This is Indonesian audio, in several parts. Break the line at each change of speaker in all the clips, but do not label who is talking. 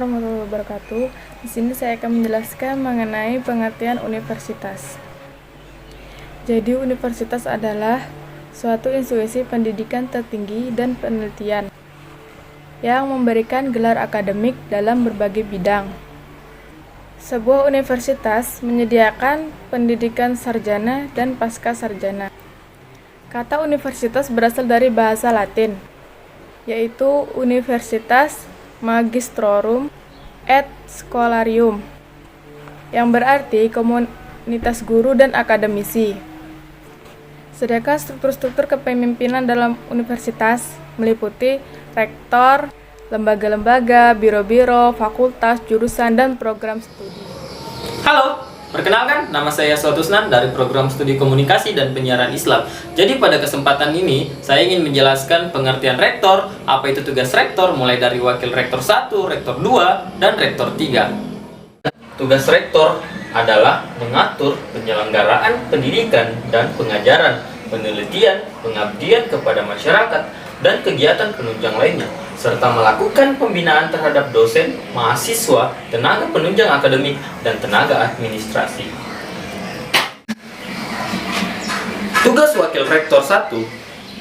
warahmatullahi wabarakatuh. Di sini saya akan menjelaskan mengenai pengertian universitas. Jadi, universitas adalah suatu institusi pendidikan tertinggi dan penelitian yang memberikan gelar akademik dalam berbagai bidang. Sebuah universitas menyediakan pendidikan sarjana dan pasca sarjana. Kata universitas berasal dari bahasa Latin, yaitu Universitas Magistrorum et Scholarium, yang berarti komunitas guru dan akademisi. Sedangkan struktur-struktur kepemimpinan dalam universitas meliputi rektor, lembaga-lembaga, biro-biro, fakultas, jurusan, dan program studi.
Halo, perkenalkan nama saya Sotusnan dari program studi komunikasi dan penyiaran Islam. Jadi pada kesempatan ini saya ingin menjelaskan pengertian rektor, apa itu tugas rektor mulai dari wakil rektor 1, rektor 2, dan rektor 3. Tugas rektor adalah mengatur penyelenggaraan pendidikan dan pengajaran, penelitian, pengabdian kepada masyarakat, dan kegiatan penunjang lainnya, serta melakukan pembinaan terhadap dosen, mahasiswa, tenaga penunjang akademik, dan tenaga administrasi. Tugas Wakil Rektor 1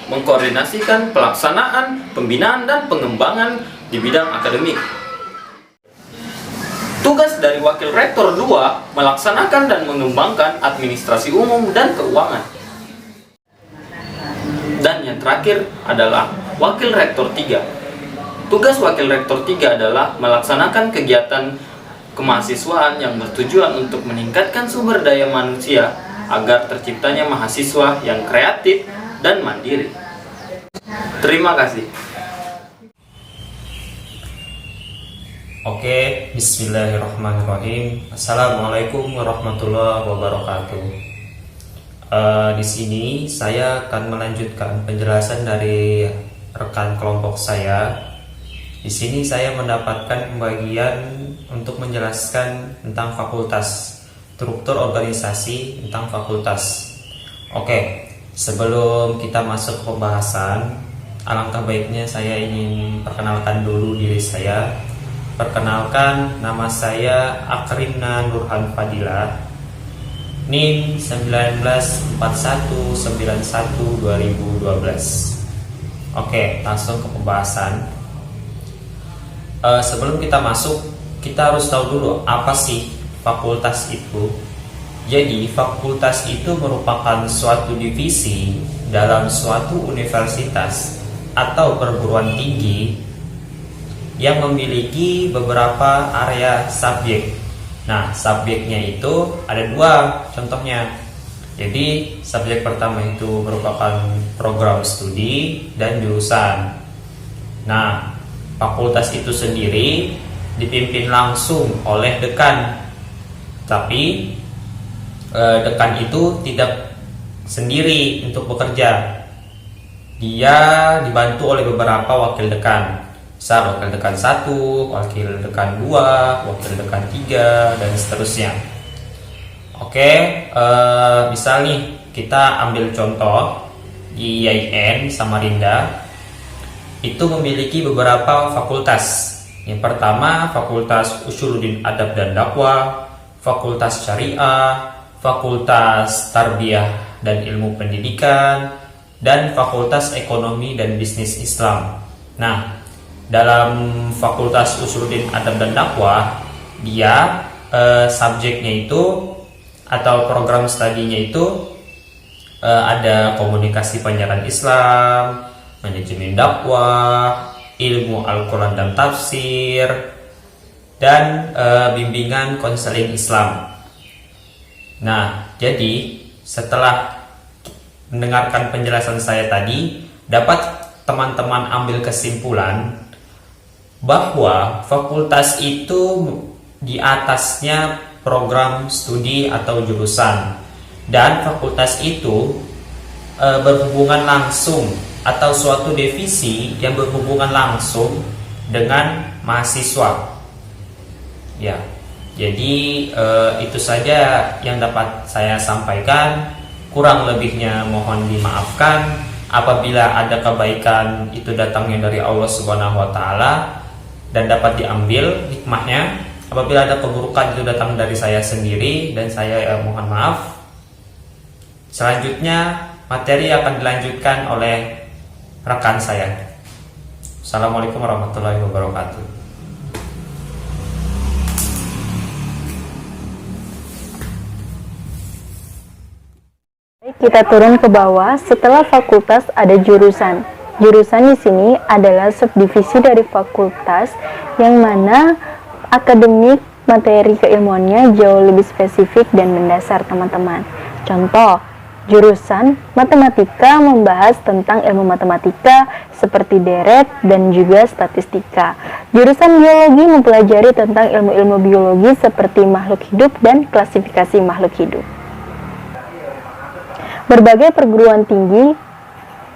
mengkoordinasikan pelaksanaan, pembinaan, dan pengembangan di bidang akademik. Tugas dari Wakil Rektor 2 melaksanakan dan mengembangkan administrasi umum dan keuangan. Dan yang terakhir adalah Wakil Rektor 3. Tugas Wakil Rektor 3 adalah melaksanakan kegiatan kemahasiswaan yang bertujuan untuk meningkatkan sumber daya manusia agar terciptanya mahasiswa yang kreatif dan mandiri. Terima kasih.
Oke, bismillahirrahmanirrahim. Assalamualaikum warahmatullahi wabarakatuh. Di sini saya akan melanjutkan penjelasan dari rekan kelompok saya. Di sini saya mendapatkan pembagian untuk menjelaskan tentang fakultas, struktur organisasi tentang fakultas. Oke, sebelum kita masuk ke pembahasan, alangkah baiknya saya ingin perkenalkan dulu diri saya. Perkenalkan, nama saya Akrimna Nurhan Fadilah, NIM 194191-2012. Oke, langsung ke pembahasan. Sebelum kita masuk, kita harus tahu dulu apa sih fakultas itu. Jadi, fakultas itu merupakan suatu divisi dalam suatu universitas atau perguruan tinggi yang memiliki beberapa area subjek. Nah, subjeknya itu ada dua contohnya. Jadi, subjek pertama itu merupakan program studi dan jurusan. Nah, fakultas itu sendiri dipimpin langsung oleh dekan. Tapi, dekan itu tidak sendiri untuk bekerja. Dia dibantu oleh beberapa wakil dekan. Misal wakil dekan 1, wakil dekan 2, wakil dekan 3, dan seterusnya. Oke, misal nih kita ambil contoh di IAIN Samarinda itu memiliki beberapa fakultas. Yang pertama, Fakultas Usuluddin Adab dan Dakwah, Fakultas Syariah, Fakultas Tarbiyah dan Ilmu Pendidikan, dan Fakultas Ekonomi dan Bisnis Islam. Nah, dalam Fakultas Usuluddin Adab dan Dakwah, dia subjeknya itu atau program studinya itu ada komunikasi penyiaran Islam, manajemen dakwah, ilmu Al-Quran dan tafsir, dan bimbingan konseling Islam. Nah, jadi setelah mendengarkan penjelasan saya tadi, dapat teman-teman ambil kesimpulan bahwa fakultas itu di atasnya program studi atau jurusan, dan fakultas itu berhubungan langsung atau suatu divisi yang berhubungan langsung dengan mahasiswa. Ya, jadi itu saja yang dapat saya sampaikan. Kurang lebihnya mohon dimaafkan. Apabila ada kebaikan itu datangnya dari Allah Subhanahu wa taala, dan dapat diambil hikmahnya. Apabila ada keburukan itu datang dari saya sendiri dan saya mohon maaf. Selanjutnya materi akan dilanjutkan oleh rekan saya. Assalamualaikum warahmatullahi wabarakatuh.
Kita turun ke bawah. Setelah fakultas ada jurusan. Jurusan di sini adalah subdivisi dari fakultas yang mana akademik materi keilmuannya jauh lebih spesifik dan mendasar, teman-teman. Contoh, jurusan matematika membahas tentang ilmu matematika seperti deret dan juga statistika. Jurusan biologi mempelajari tentang ilmu-ilmu biologi seperti makhluk hidup dan klasifikasi makhluk hidup. Berbagai perguruan tinggi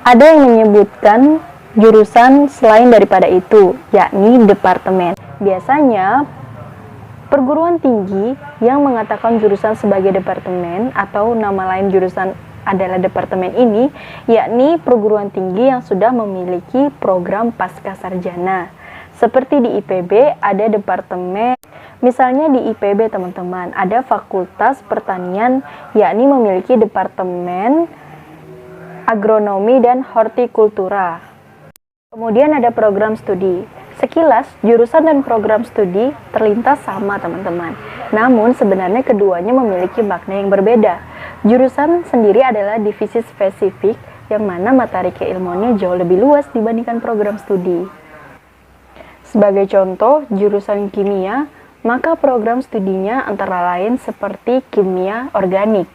ada yang menyebutkan jurusan selain daripada itu, yakni departemen. Biasanya perguruan tinggi yang mengatakan jurusan sebagai departemen atau nama lain jurusan adalah departemen ini, yakni perguruan tinggi yang sudah memiliki program pascasarjana. Seperti di IPB ada departemen, misalnya di IPB teman-teman ada Fakultas Pertanian, yakni memiliki departemen agronomi dan hortikultura. Kemudian ada program studi. Sekilas, jurusan dan program studi terlintas sama teman-teman. Namun sebenarnya keduanya memiliki makna yang berbeda. Jurusan sendiri adalah divisi spesifik yang mana materi keilmuannya jauh lebih luas dibandingkan program studi. Sebagai contoh, jurusan kimia, maka program studinya antara lain seperti kimia organik.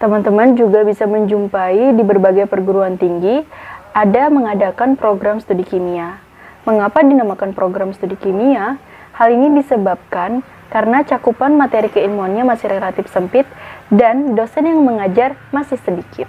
Teman-teman juga bisa menjumpai di berbagai perguruan tinggi ada mengadakan program studi kimia. Mengapa dinamakan program studi kimia? Hal ini disebabkan karena cakupan materi keilmuannya masih relatif sempit dan dosen yang mengajar masih sedikit.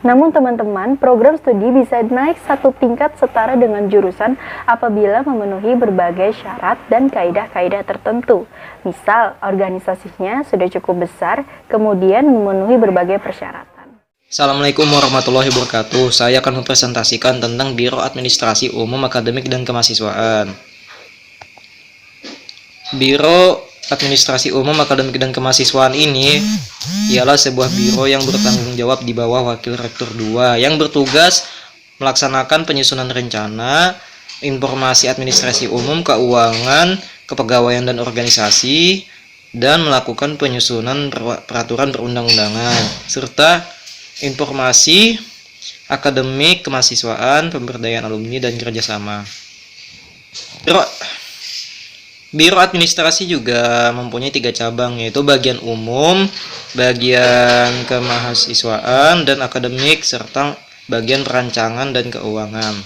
Namun teman-teman, program studi bisa naik satu tingkat setara dengan jurusan apabila memenuhi berbagai syarat dan kaidah-kaidah tertentu. Misal, organisasinya sudah cukup besar, kemudian memenuhi berbagai persyaratan.
Assalamualaikum warahmatullahi wabarakatuh. Saya akan mempresentasikan tentang Biro Administrasi Umum Akademik dan Kemahasiswaan. Biro Administrasi Umum Akademik dan Kemahasiswaan ini ialah sebuah biro yang bertanggung jawab di bawah Wakil Rektor 2 yang bertugas melaksanakan penyusunan rencana, informasi administrasi umum, keuangan, kepegawaian dan organisasi, dan melakukan penyusunan peraturan perundang-undangan, serta informasi akademik, kemahasiswaan, pemberdayaan alumni, dan kerjasama. Biro Administrasi juga mempunyai 3 cabang, yaitu bagian umum, bagian kemahasiswaan, dan akademik, serta bagian perancangan dan keuangan.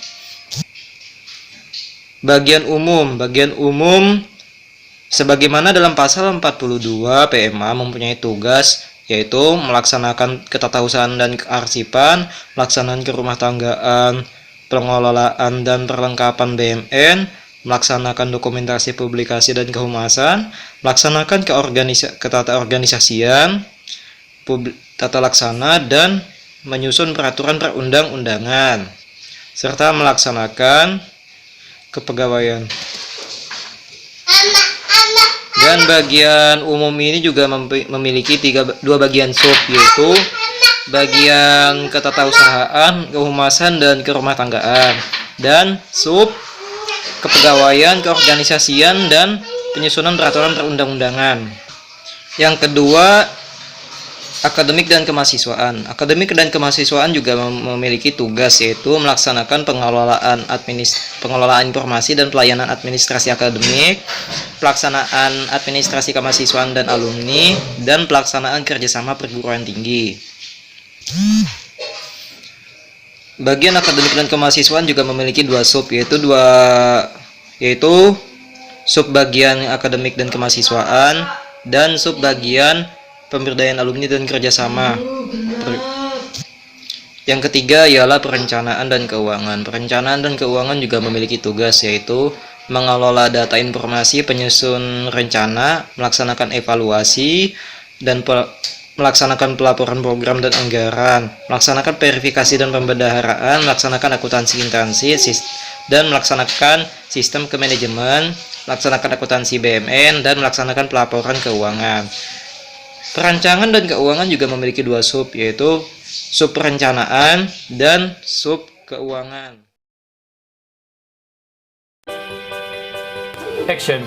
Bagian umum sebagaimana dalam pasal 42 PMA mempunyai tugas yaitu melaksanakan ketatausahaan dan kearsipan, pelaksanaan kerumah tanggaan, pengelolaan dan perlengkapan BMN, melaksanakan dokumentasi publikasi dan kehumasan, melaksanakan ketata organisasian, tata laksana, dan menyusun peraturan perundang-undangan, serta melaksanakan kepegawaian. Dan bagian umum ini juga memiliki 2 bagian sub, yaitu bagian ketatausahaan, kehumasan, dan kerumah tanggaan, dan sub kepegawaian, keorganisasian, dan penyusunan peraturan perundang-undangan. Yang kedua, akademik dan kemahasiswaan. Akademik dan kemahasiswaan juga memiliki tugas yaitu melaksanakan pengelolaan informasi dan pelayanan administrasi akademik, pelaksanaan administrasi kemahasiswaan dan alumni, dan pelaksanaan kerjasama perguruan tinggi. Bagian akademik dan kemahasiswaan juga memiliki 2 sub, yaitu sub bagian akademik dan kemahasiswaan dan sub bagian pemberdayaan alumni dan kerjasama. Yang ketiga ialah perencanaan dan keuangan. Perencanaan dan keuangan juga memiliki tugas yaitu mengelola data informasi, penyusun rencana, melaksanakan evaluasi, dan melaksanakan pelaporan program dan anggaran, melaksanakan verifikasi dan pembendaharaan, melaksanakan akuntansi intansi, dan melaksanakan sistem kemanajemen, melaksanakan akuntansi BUMN, dan melaksanakan pelaporan keuangan. Perancangan dan keuangan juga memiliki dua sub, yaitu sub perencanaan dan sub keuangan.
Action.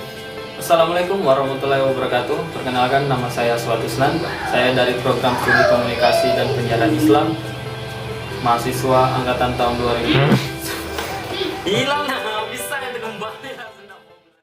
Assalamualaikum warahmatullahi wabarakatuh. Perkenalkan, nama saya Swatusnan. Saya dari program studi komunikasi dan penyiaran Islam, mahasiswa angkatan tahun 2000. Hilang.